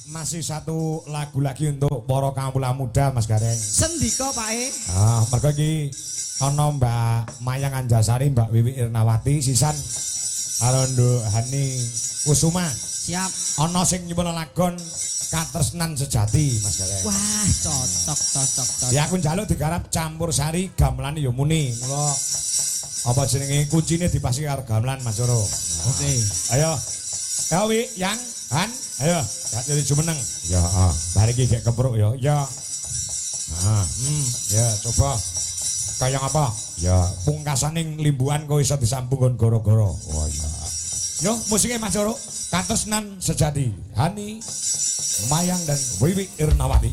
masih satu lagu lagi untuk para kawula muda Mas Gareng. Sendika Pak E. Mergo iki ana Mbak Mayang Anjasari, Mbak Wiwi Irnawati sisan karo Nduk Hani Kusuma. Siap. Ana sing nyuwun lagon katresnan sejati Mas Gareng. Wah, cocok. Ya aku njaluk digarap campur sari gamelane ya muni. Mula apa jenenge kuncine dipasi karo gamelan Mas Coro. Oke. Ayo. Ya Wi, Yang, Han, ayo. Ya jadi jumeneng. Ya, bar iki gek kepruk ya. Ya. Ya coba. Kayak apa? Ya, pungkasaning limbuhan kok iso disambung kon goro-goro. Oh iya. Yo, musiknya Mas Coro. Katresnan sejati. Hani, Mayang dan Wiwi Irnawati.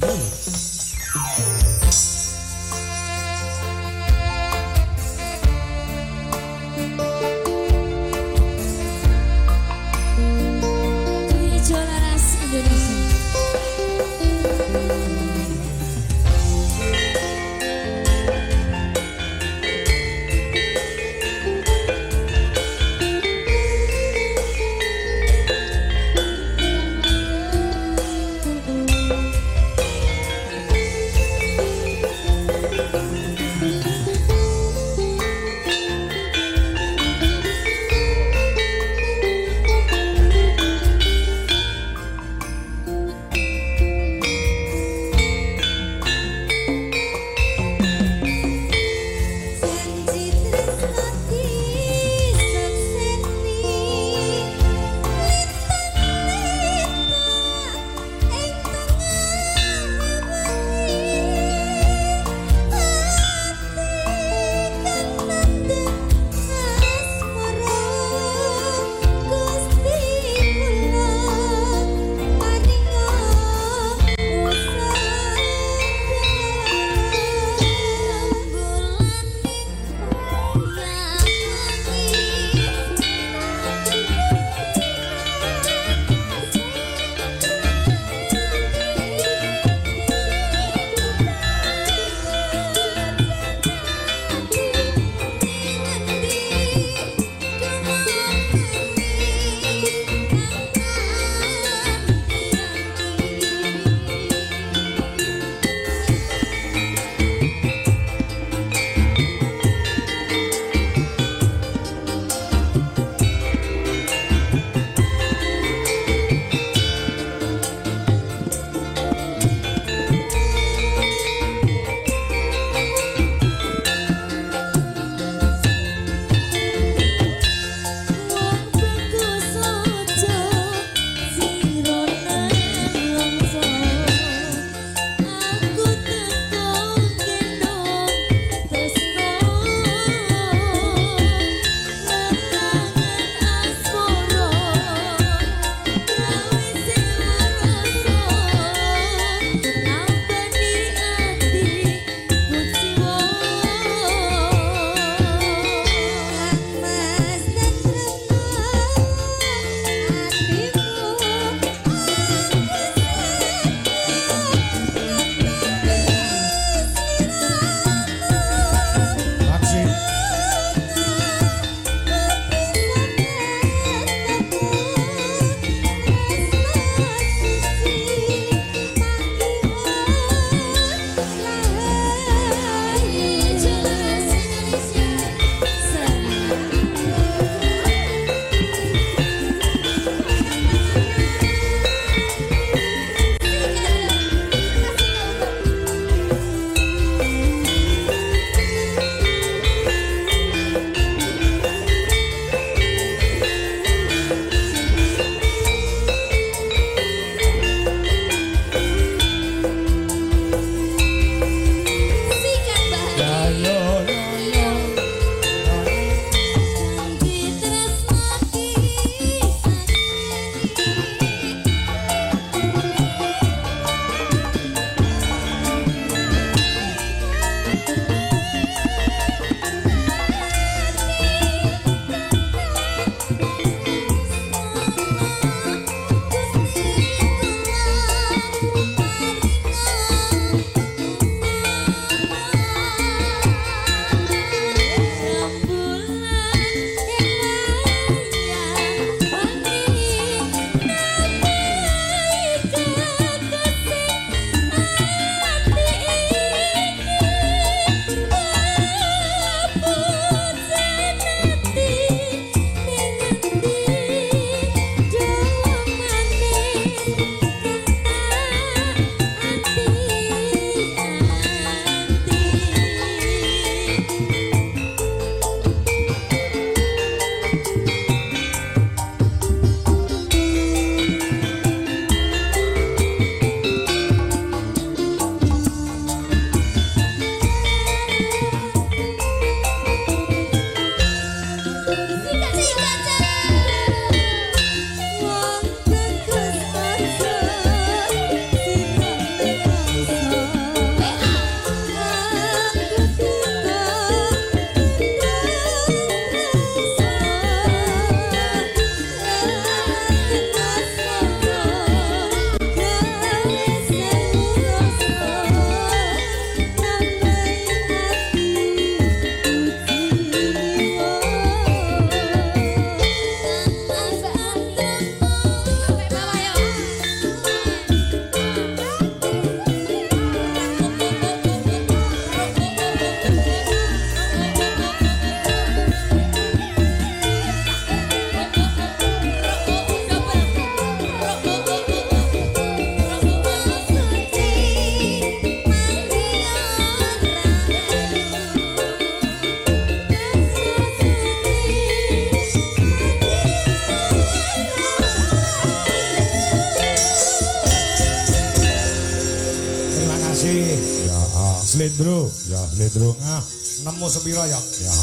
Slendro. Ya, Slendro. Nah, nemu sepira ya? Ya.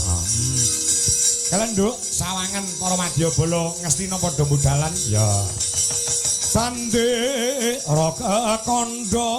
Kalian nduk sawangan para Madyabala ngestina padha budhalan. Ya. Sandhe Raka Kandha